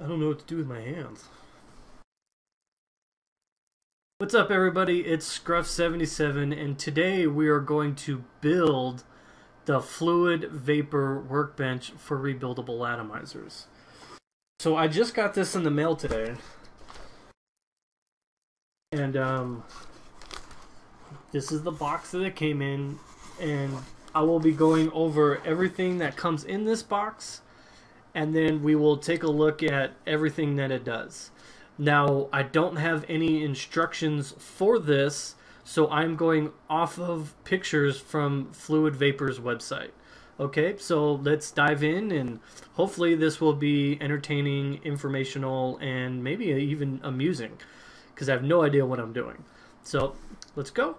I don't know what to do with my hands. What's up, everybody? It's Scruff77, and today we are going to build the Fluid Vapor Workbench for rebuildable atomizers. So I just got this in the mail today, and this is the box that it came in, and I will be going over everything that comes in this box, and then we will take a look at everything that it does. Now, I don't have any instructions for this, so I'm going off of pictures from Fluid Vapor's website. Okay, so let's dive in, and hopefully this will be entertaining, informational, and maybe even amusing, because I have no idea what I'm doing. So, let's go.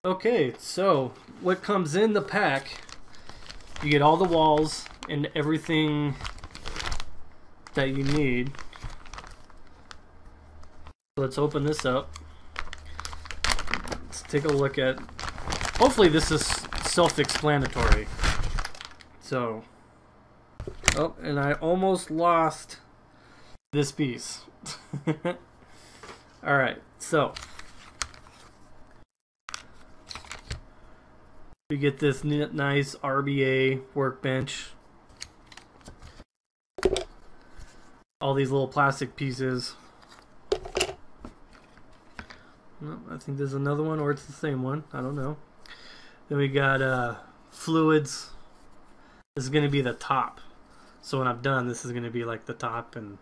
Okay, so what comes in the pack, you get all the walls and everything that you need. Let's open this up. Let's take a look at, hopefully this is self-explanatory. So, oh, and I almost lost this piece. Alright, so we get this nice RBA workbench. All these little plastic pieces. Oh, I think there's another one, or it's the same one. I don't know. Then we got fluids. This is going to be the top. So when I'm done, this is going to be like the top and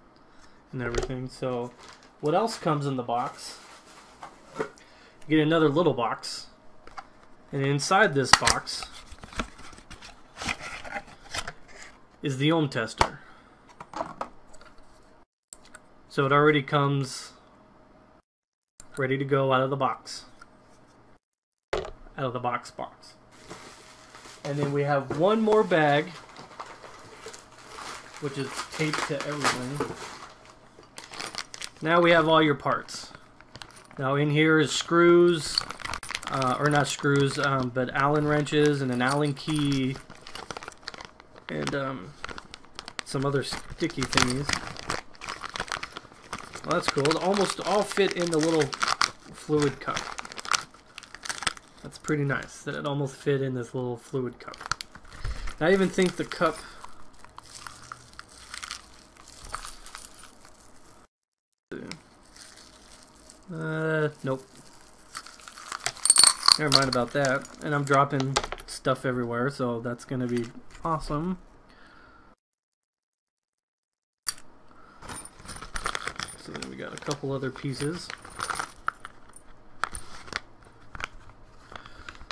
everything. So what else comes in the box? You get another little box. And inside this box is the ohm tester. So it already comes ready to go out of the box. Out of the box. And then we have one more bag, which is taped to everything. Now we have all your parts. Now in here is screws, or not screws, but Allen wrenches and an Allen key, and some other sticky thingies. Well, that's cool. It almost all fit in the little fluid cup. That's pretty nice that it almost fit in this little fluid cup. I even think the cup nope. Never mind about that. And I'm dropping stuff everywhere, so that's gonna be awesome. So then we got a couple other pieces.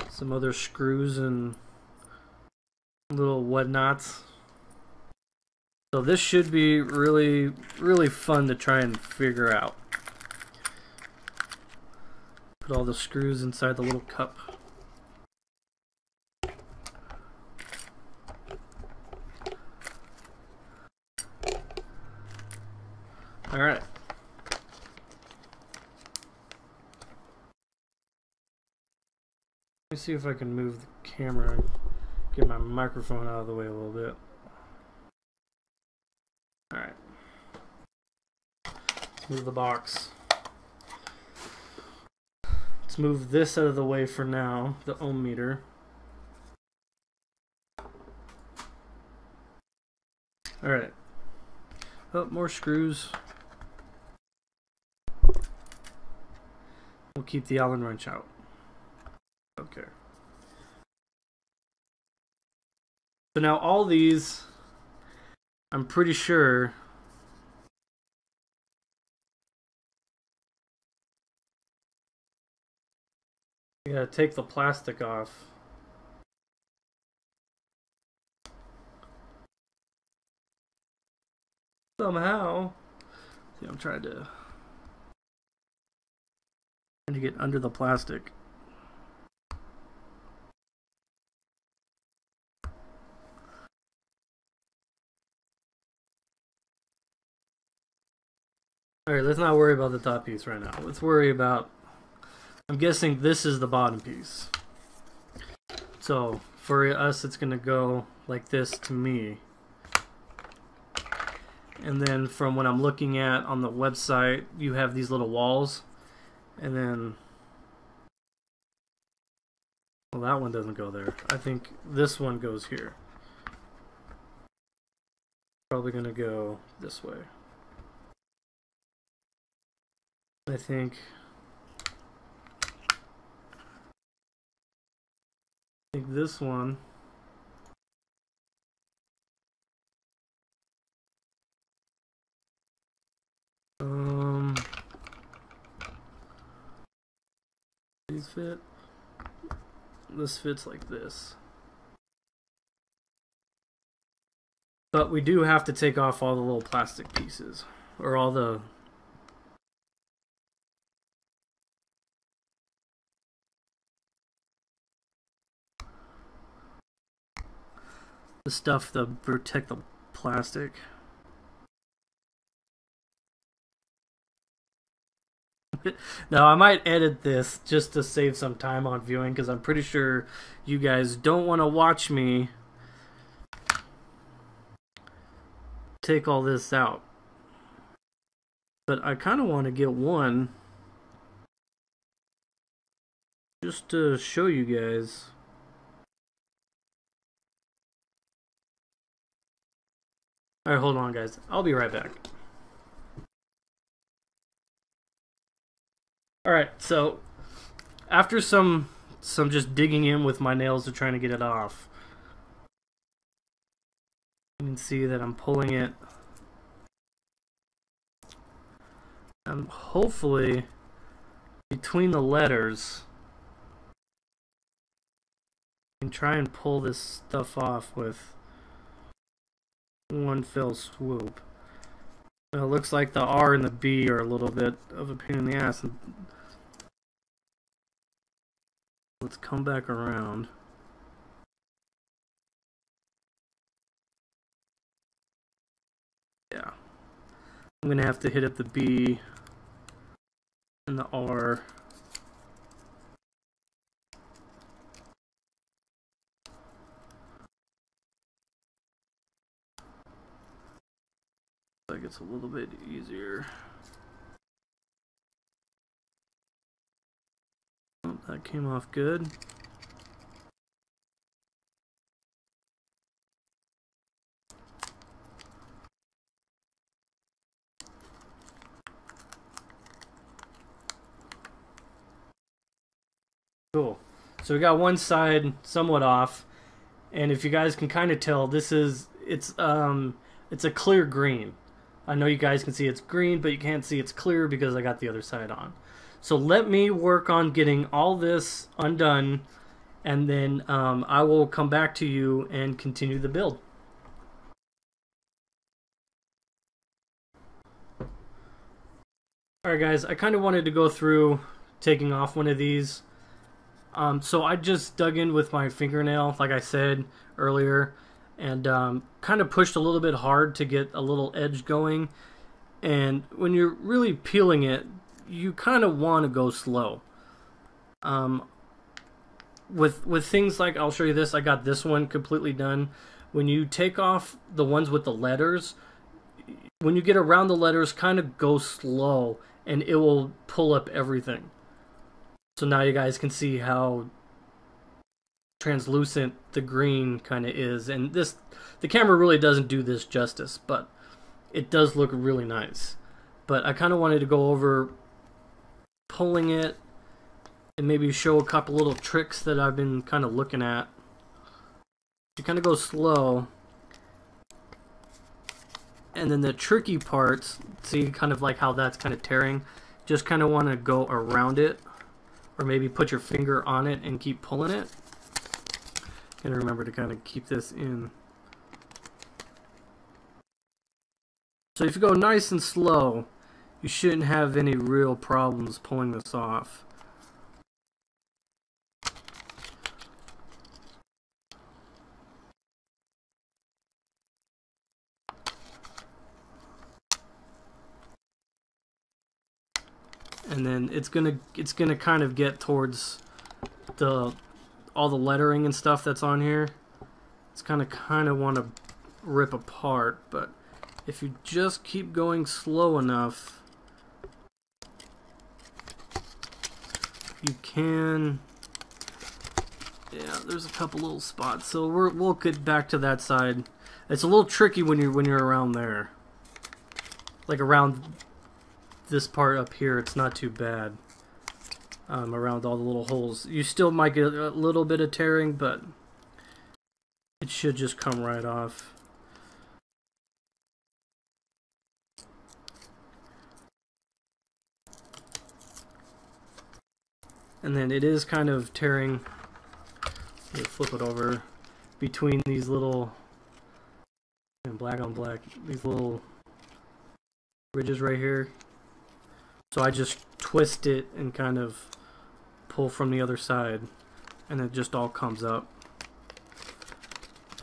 Some other screws and little whatnots. So this should be really, really fun to try and figure out. Put all the screws inside the little cup. Alright. Let me see if I can move the camera, get my microphone out of the way a little bit. Alright. Let's move the box. Let's move this out of the way for now, the ohm meter. Alright. Oh, more screws. We'll keep the Allen wrench out. Okay. So now all these, I'm pretty sure, you gotta take the plastic off. Somehow. See, I'm trying to get under the plastic. Alright, let's not worry about the top piece right now. Let's worry about, I'm guessing this is the bottom piece. So for us, it's going to go like this to me. And then from what I'm looking at on the website, you have these little walls. And then, well, that one doesn't go there. I think this one goes here. Probably gonna go this way. I think this one these fit. This fits like this. But we do have to take off all the little plastic pieces, or all the stuff to protect the plastic. Now I might edit this just to save some time on viewing, because I'm pretty sure you guys don't want to watch me take all this out. But I kind of want to get one just to show you guys. Alright, hold on guys. I'll be right back. Alright, so after some just digging in with my nails to trying to get it off, you can see that I'm pulling it. And hopefully between the letters I can try and pull this stuff off with one fell swoop. It looks like the R and the B are a little bit of a pain in the ass. Let's come back around. Yeah. I'm gonna have to hit up the B and the R. Like it's a little bit easier. Oh, that came off good. Cool. So we got one side somewhat off, and if you guys can kind of tell, it's a clear green. I know you guys can see it's green, but you can't see it's clear because I got the other side on. So let me work on getting all this undone, and then I will come back to you and continue the build. Alright guys, I kind of wanted to go through taking off one of these. So I just dug in with my fingernail, like I said earlier, and kind of pushed a little bit hard to get a little edge going. And when you're really peeling it, you kind of want to go slow. With things like, I'll show you this, I got this one completely done. When you take off the ones with the letters, when you get around the letters, kind of go slow and it will pull up everything. So now you guys can see how translucent the green kind of is, and the camera really doesn't do this justice, but it does look really nice. But I kind of wanted to go over pulling it and maybe show a couple little tricks that I've been kind of looking at. You kind of go slow, and then the tricky parts, see kind of like how that's kind of tearing, just kind of want to go around it, or maybe put your finger on it and keep pulling it. And remember to kind of keep this in. So if you go nice and slow, you shouldn't have any real problems pulling this off. And then it's gonna kind of get towards all the lettering and stuff that's on here. It's kind of want to rip apart, but if you just keep going slow enough, you can. Yeah, there's a couple little spots, so we'll get back to that side. It's a little tricky when you're around there, like around this part up here. It's not too bad. Around all the little holes, you still might get a little bit of tearing, but it should just come right off. And then it is kind of tearing. Flip it over between these little, and black on black, these little ridges right here. So I just twist it and kind of pull from the other side, and it just all comes up.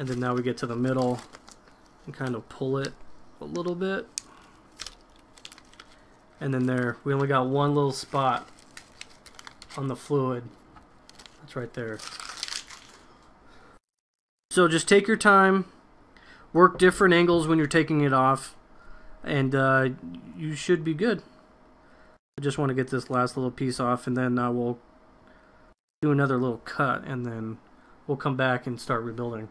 And then now we get to the middle and kind of pull it a little bit. And then there, we only got one little spot on the fluid. That's right there. So just take your time, work different angles when you're taking it off, and you should be good. I just want to get this last little piece off, and then we'll do another little cut, and then we'll come back and start rebuilding.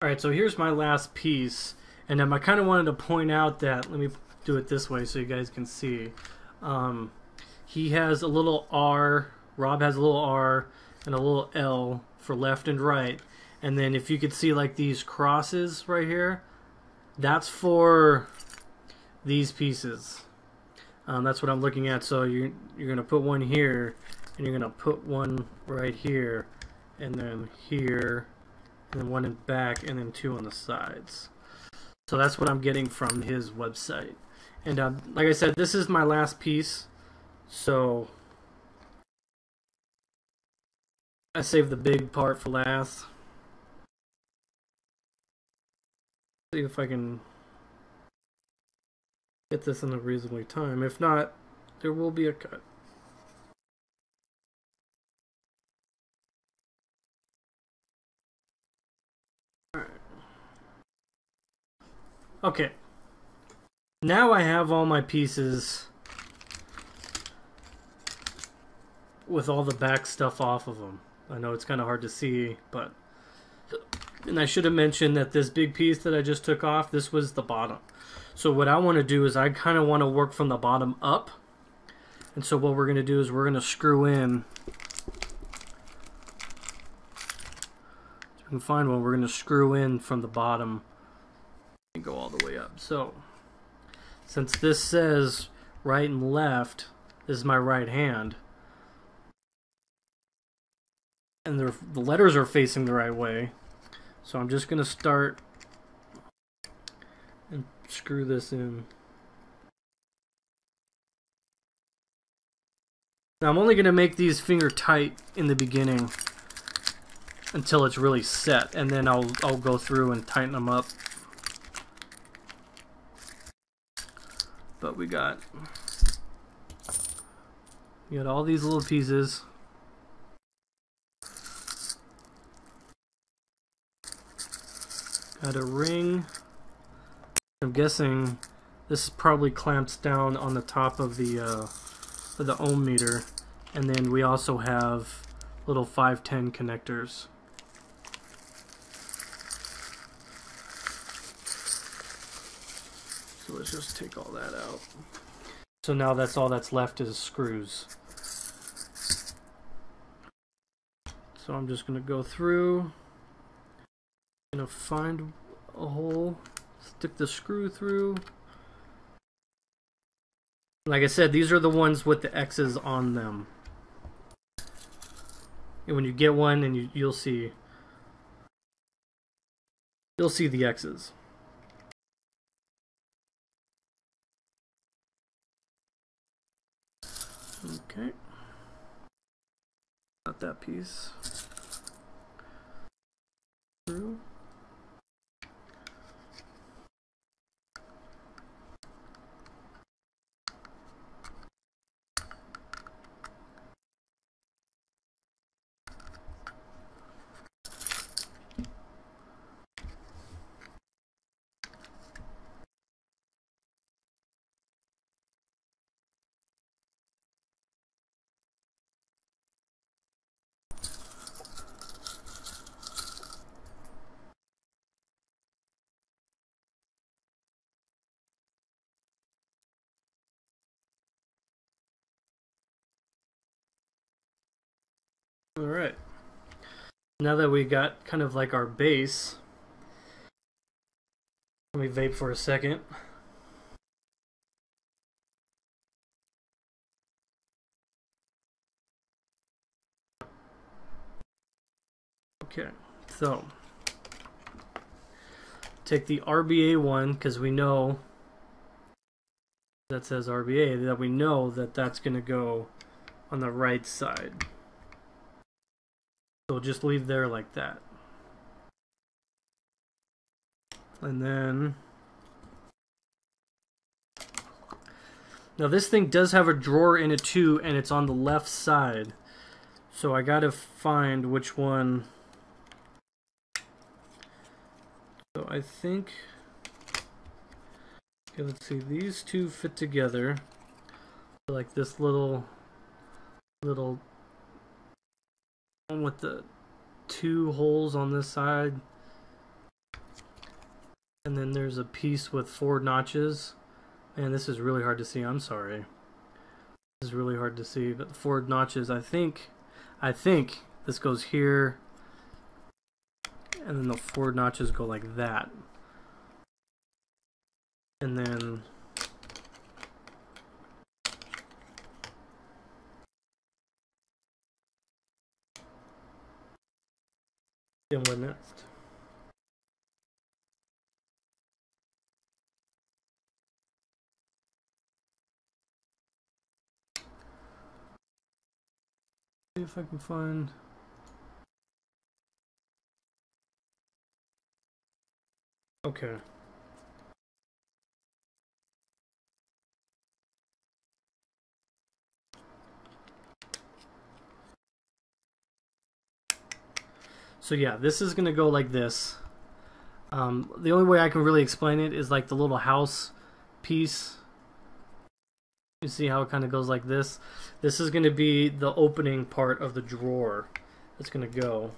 Alright, so here's my last piece, and I kind of wanted to point out that, let me do it this way so you guys can see. He has a little R, Rob has a little R, and a little L for left and right. And then if you could see like these crosses right here, that's for these pieces. That's what I'm looking at. So you're gonna put one here, and you're gonna put one right here, and then here, and then one in back, and then two on the sides. So that's what I'm getting from his website. And like I said, this is my last piece, so I saved the big part for last. See if I can get this in a reasonable time. If not, there will be a cut. Alright. Okay. Now I have all my pieces with all the back stuff off of them. I know it's kind of hard to see, but... And I should have mentioned that this big piece that I just took off, this was the bottom. So what I want to do is I kind of want to work from the bottom up. And so what we're going to do is we're going to screw in. If we can find one, we're going to screw in from the bottom and go all the way up. So since this says right and left, this is my right hand. And the letters are facing the right way. So I'm just going to start and screw this in. Now I'm only going to make these finger tight in the beginning until it's really set, and then I'll go through and tighten them up. But we got all these little pieces. Got a ring. I'm guessing this probably clamps down on the top of the ohm meter, and then we also have little 510 connectors. So let's just take all that out. So now that's all that's left is screws. So I'm just going to go through. Gonna find a hole, stick the screw through. Like I said, these are the ones with the X's on them. And when you get one, and you'll see the X's. Okay. Got that piece through. Alright. Now that we got kind of like our base, let me vape for a second. Okay, so take the RBA one, because we know that says RBA, that we know that that's going to go on the right side. So we'll just leave there like that. And then, now this thing does have a drawer in it too, and it's on the left side. So I gotta find which one. So I think, okay, let's see, these two fit together. Like this little one with the two holes on this side. And then there's a piece with 4 notches. Man, this is really hard to see. I'm sorry. This is really hard to see, but the 4 notches, I think this goes here. And then the 4 notches go like that. And then what next? See if I can find. Okay. So yeah, this is gonna go like this. The only way I can really explain it is like the little house piece. You see how it kind of goes like this? This is gonna be the opening part of the drawer that's gonna go.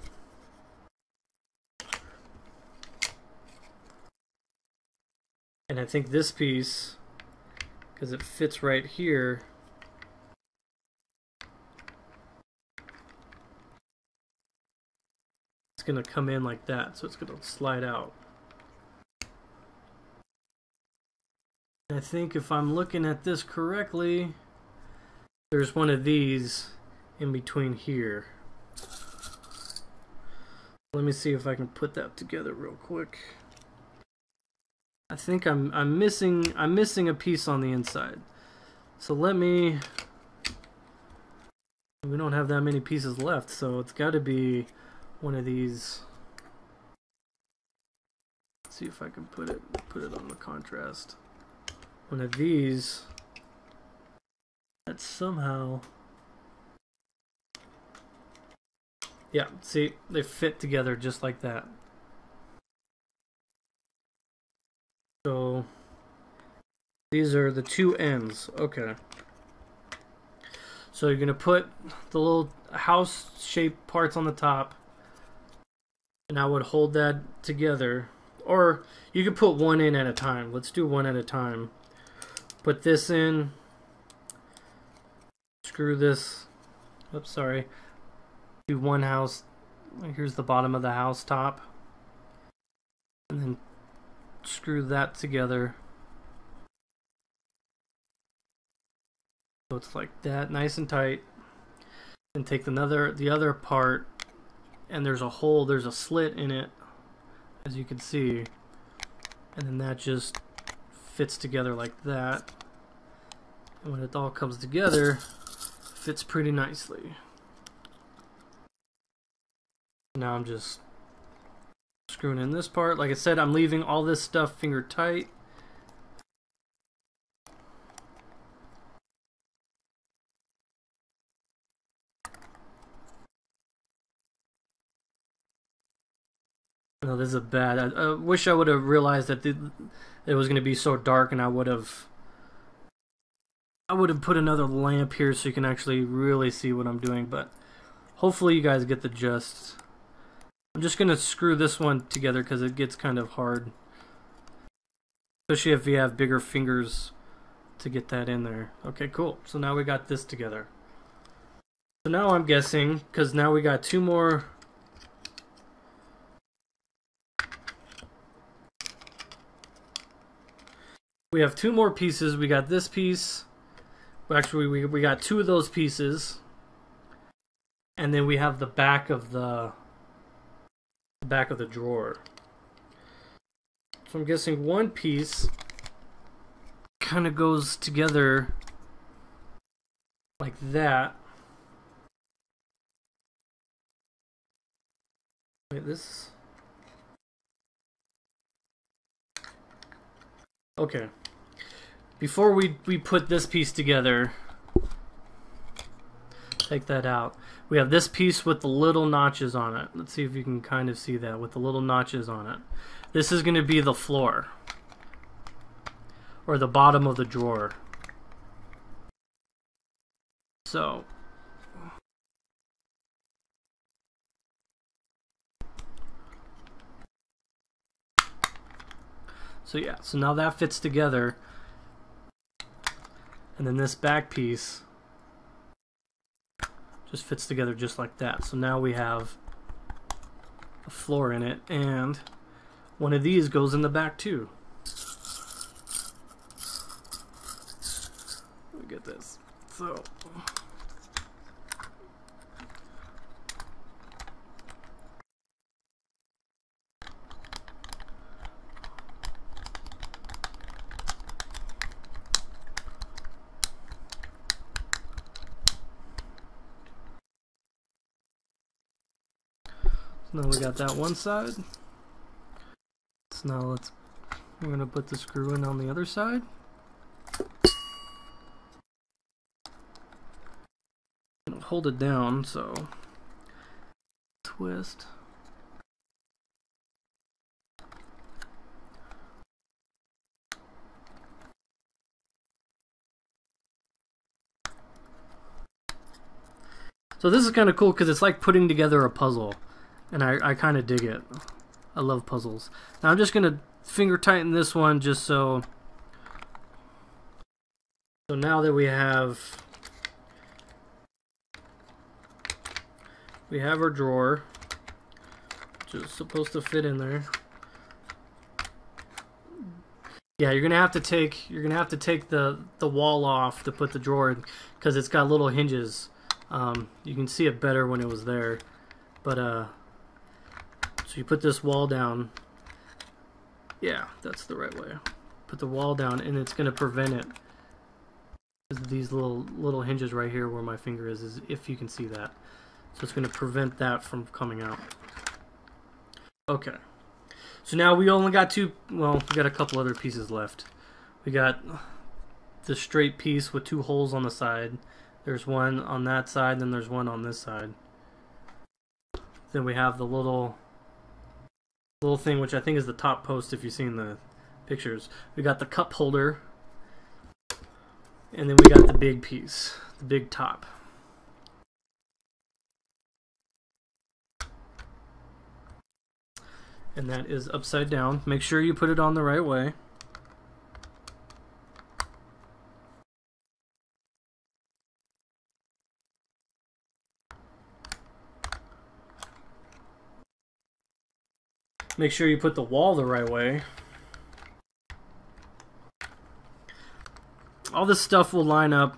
And I think this piece, because it fits right here, it's going to come in like that, so it's going to slide out. And I think if I'm looking at this correctly, there's one of these in between here. Let me see if I can put that together real quick. I think I'm missing a piece on the inside. So let me. We don't have that many pieces left, so it's got to be one of these. Let's see if I can put it on the contrast. One of these that somehow. Yeah, see, they fit together just like that. So these are the 2 ends. Okay. So you're going to put the little house-shaped parts on the top. And I would hold that together. Or you could put one in at a time. Let's do one at a time. Put this in. Screw this. Oops, sorry. Do one house. Here's the bottom of the house top. And then screw that together. So it's like that, nice and tight. And take the other part, and there's a hole, there's a slit in it, as you can see. And then that just fits together like that. And when it all comes together, fits pretty nicely. Now I'm just screwing in this part. Like I said, I'm leaving all this stuff finger tight. No, this is bad. I wish I would have realized that it was going to be so dark, and I would have put another lamp here so you can actually really see what I'm doing, but hopefully you guys get the gist. I'm just going to screw this one together because it gets kind of hard, especially if you have bigger fingers to get that in there. Okay, cool. So now we got this together. So now I'm guessing, because now we got two more. We have two more pieces. We got this piece. Actually, we got two of those pieces. And then we have the back of the drawer. So I'm guessing one piece kind of goes together like that. Wait, this. Okay. Before we put this piece together, take that out. We have this piece with the little notches on it. Let's see if you can kind of see that with the little notches on it. This is going to be the floor, or the bottom of the drawer. So yeah, so now that fits together. And then this back piece just fits together just like that. So now we have a floor in it, and one of these goes in the back too. Let me get this. So now we got that one side. So now we're gonna put the screw in on the other side. Hold it down, so twist. So this is kind of cool because it's like putting together a puzzle, and I kind of dig it. I love puzzles. Now I'm just gonna finger tighten this one just so now that we have our drawer, which is supposed to fit in there. Yeah, you're gonna have to take the wall off to put the drawer in, because it's got little hinges. You can see it better when it was there, but so you put this wall down. Yeah, that's the right way. Put the wall down, and it's gonna prevent it. These little hinges right here where my finger is if you can see that. So it's going to prevent that from coming out. Okay. So now we only got we got a couple other pieces left. We got the straight piece with two holes on the side. There's one on that side, then there's one on this side. Then we have the little thing, which I think is the top post if you've seen the pictures. We got the cup holder. And then we got the big piece, the big top. And that is upside down. Make sure you put it on the right way. Make sure you put the wall the right way. All this stuff will line up,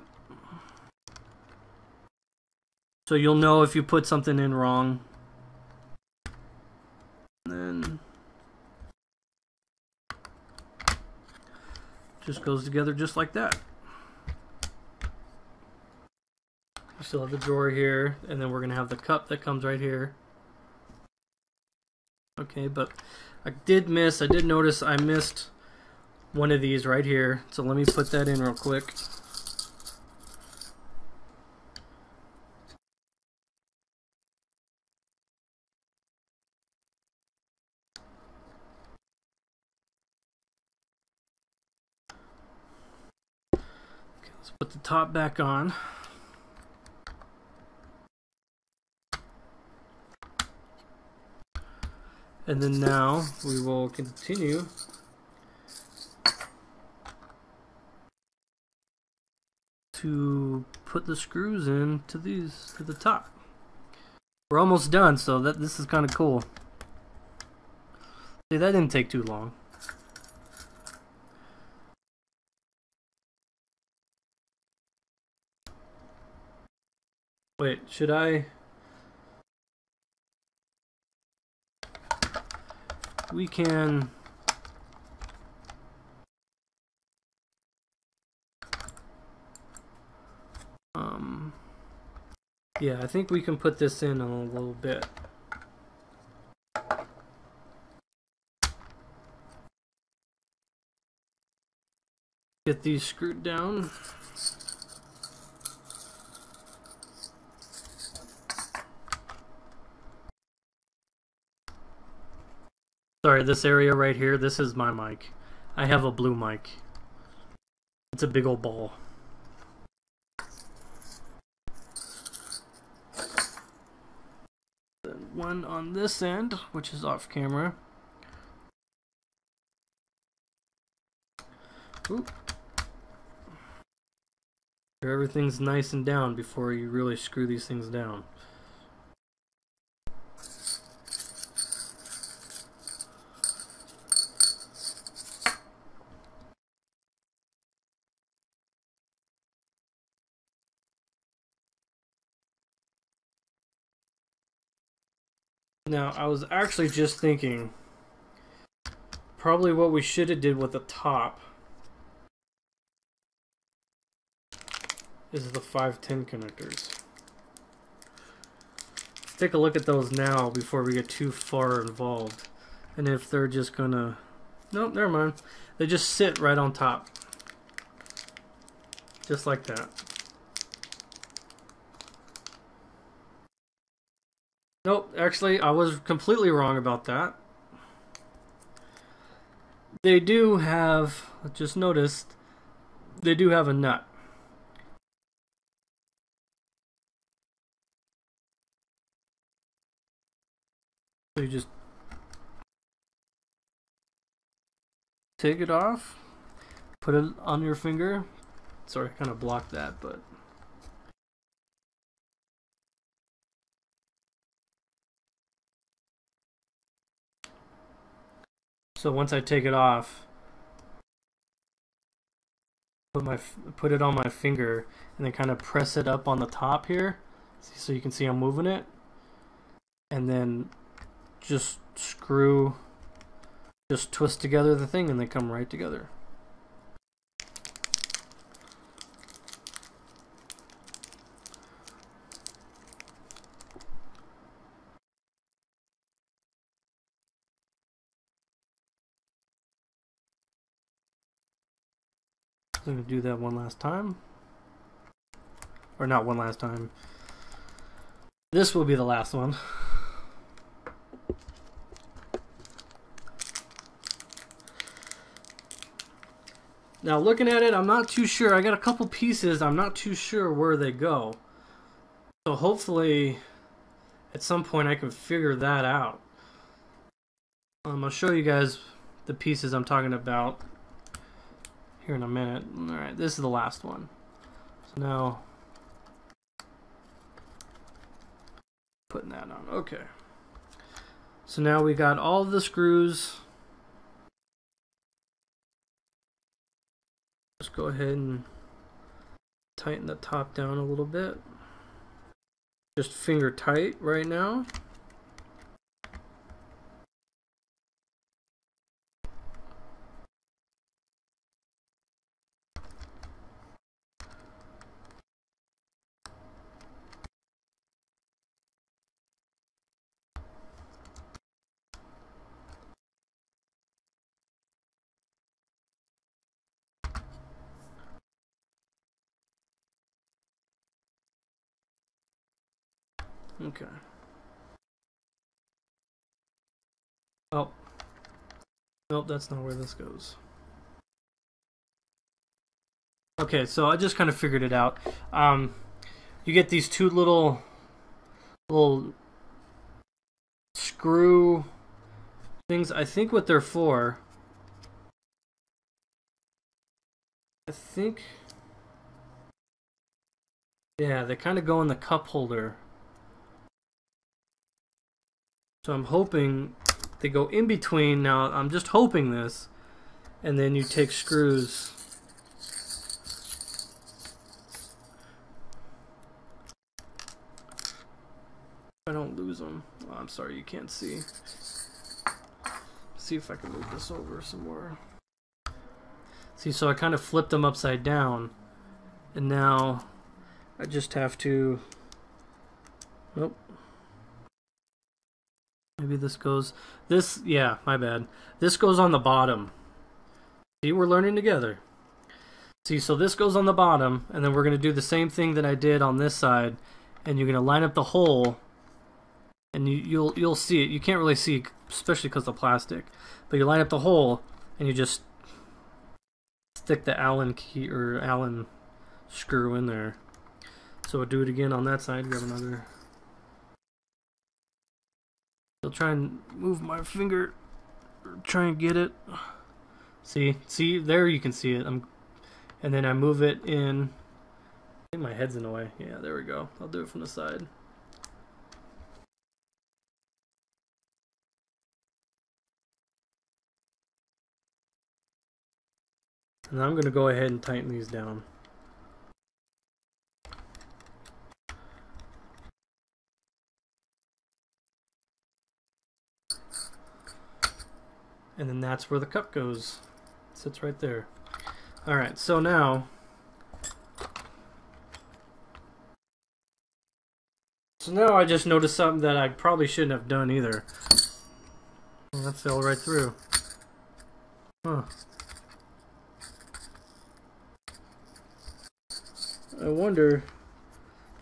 so you'll know if you put something in wrong. And then just goes together just like that. We still have the drawer here, and then we're gonna have the cup that comes right here. Okay, but I did notice I missed one of these right here, so let me put that in real quick. Okay, let's put the top back on. And then now we will continue to put the screws in to the top. We're almost done, so this is kind of cool. See, that didn't take too long. Wait, should I? We can. Yeah, I think we can put this in a little bit. Get these screwed down. Sorry, this area right here, this is my mic. I have a blue mic. It's a big old ball. Then one on this end, which is off camera. Oop. Everything's nice and down before you really screw these things down. Now, I was actually just thinking, probably what we should have did with the top is the 510 connectors. Let's take a look at those now before we get too far involved. And if they're just gonna... Nope, never mind. They just sit right on top. Just like that. Nope, actually, I was completely wrong about that. They do have, I just noticed, they do have a nut. So you just take it off, put it on your finger. Sorry, I kind of blocked that, but... So once I take it off, put it on my finger and then kind of press it up on the top here, so you can see I'm moving it, and then just twist together the thing and they come right together. I'm going to do that one last time. Or not one last time. This will be the last one. Now looking at it, I'm not too sure. I got a couple pieces. I'm not too sure where they go. So hopefully at some point I can figure that out. I'll show you guys the pieces I'm talking about here in a minute. Alright, this is the last one. So now, putting that on. Okay. So now we got all the screws. Just go ahead and tighten the top down a little bit. Just finger tight right now. Okay. Oh. Nope, that's not where this goes. Okay, so I just kind of figured it out. You get these two little screw things. I think what they're for, I think Yeah, they kind of go in the cup holder. So I'm hoping they go in between. Now I'm just hoping this, and then you take screws. I don't lose them. Oh, I'm sorry, you can't see. See if I can move this over some more. See, so I kind of flipped them upside down, and now I just have to. Nope. Maybe this goes. This, yeah, my bad. This goes on the bottom. See, we're learning together. See, so this goes on the bottom, and then we're going to do the same thing that I did on this side, and you're going to line up the hole, and you'll see it. You can't really see, especially because of the plastic, but you line up the hole, and you just stick the Allen key or Allen screw in there. So we'll do it again on that side. Grab another. I'll try and move my finger, try and get it. See, there you can see it. And then I move it in. I think my head's in the way. Yeah, there we go. I'll do it from the side. And I'm going to go ahead and tighten these down. And then that's where the cup goes. It sits right there. Alright, so now I just noticed something that I probably shouldn't have done either. Well, that fell right through. Huh. I wonder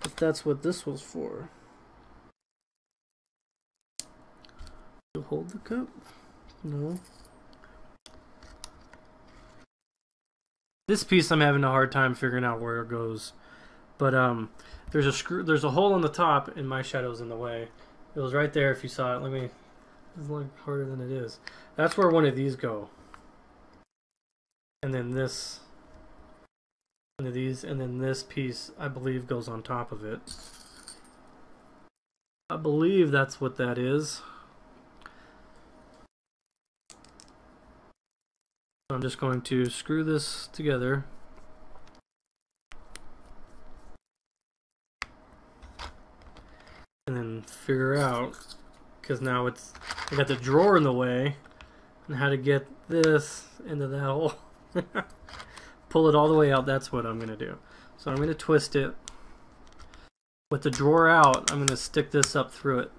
if that's what this was for. To hold the cup? No. This piece I'm having a hard time figuring out where it goes. But there's a screw, there's a hole on the top, and my shadow's in the way. It was right there if you saw it. Let me, it's like harder than it is. That's where one of these go. And then this, one of these, and then this piece I believe goes on top of it. I believe that's what that is. I'm just going to screw this together. And then figure out, because now it's, I got the drawer in the way, and how to get this into that hole. Pull it all the way out, that's what I'm going to do. So I'm going to twist it. With the drawer out, I'm going to stick this up through it.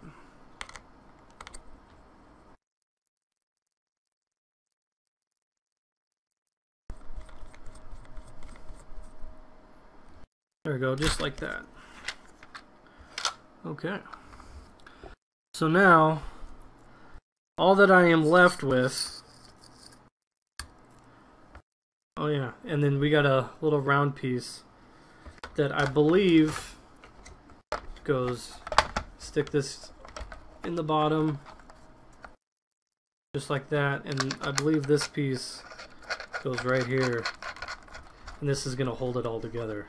There we go, just like that. Okay. So now, all that I am left with... Oh yeah, and then we got a little round piece that I believe goes... Stick this in the bottom, just like that, and I believe this piece goes right here. And this is going to hold it all together.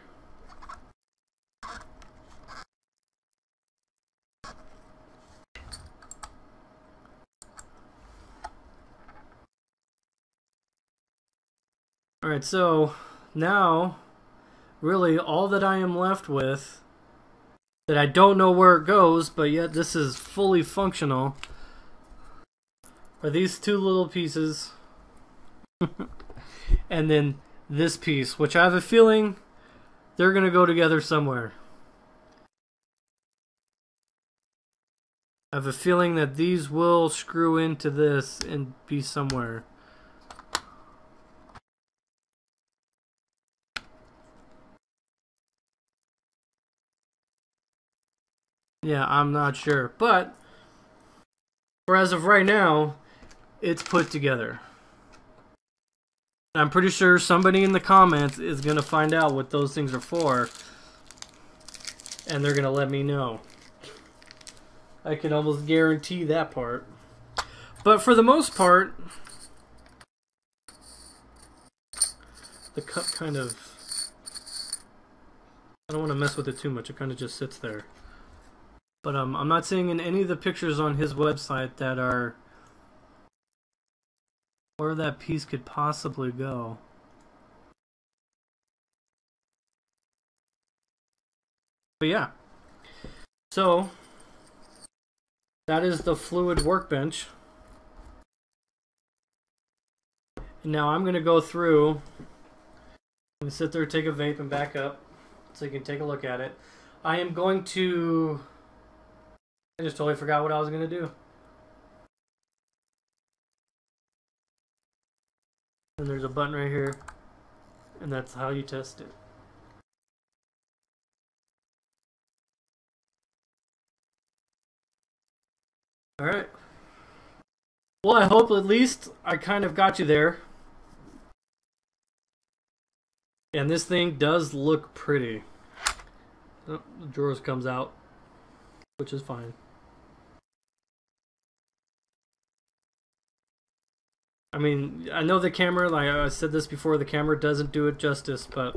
Alright, so now really all that I am left with, that I don't know where it goes, but yet this is fully functional, are these two little pieces. And then this piece, which I have a feeling they're going to go together somewhere. I have a feeling that these will screw into this and be somewhere. Yeah, I'm not sure, but for as of right now, it's put together. I'm pretty sure somebody in the comments is going to find out what those things are for, and they're going to let me know. I can almost guarantee that part. But for the most part, the cup kind of I don't want to mess with it too much. It kind of just sits there. But I'm not seeing in any of the pictures on his website that are where that piece could possibly go. But yeah. So that is the Fluid Workbench. And now I'm going to go through. I'm going to sit there, take a vape, and back up so you can take a look at it. I am going to... I just totally forgot what I was going to do. And there's a button right here. And that's how you test it. Alright. Well, I hope at least I kind of got you there. And this thing does look pretty. Oh, the drawers comes out, which is fine. I mean, I know the camera, like I said this before, the camera doesn't do it justice, but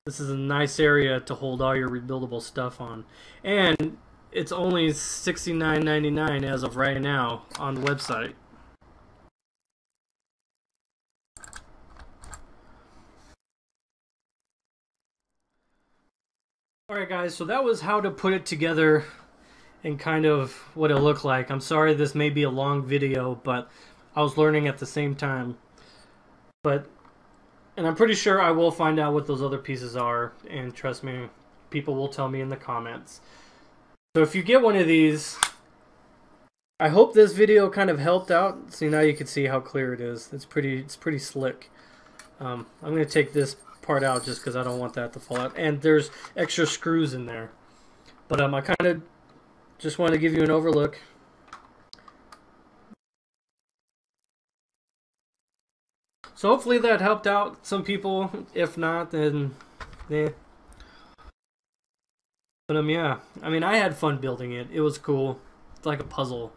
this is a nice area to hold all your rebuildable stuff on. And it's only $69.99 as of right now on the website. Alright guys, so that was how to put it together and kind of what it looked like. I'm sorry this may be a long video, but I was learning at the same time. And I'm pretty sure I will find out what those other pieces are, and trust me, people will tell me in the comments. So if you get one of these, I hope this video kind of helped out. See, now you can see how clear it is. It's pretty slick. I'm going to take this part out just because I don't want that to fall out. And there's extra screws in there. But I kind of just want to give you an overlook. So hopefully that helped out some people. If not, then yeah. But yeah, I mean, I had fun building it. It was cool. It's like a puzzle.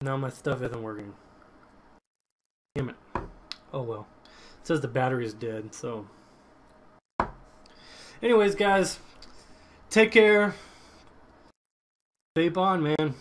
Now my stuff isn't working. Damn it. Oh well. It says the battery is dead, so. Anyways, guys, take care. Vape on, man.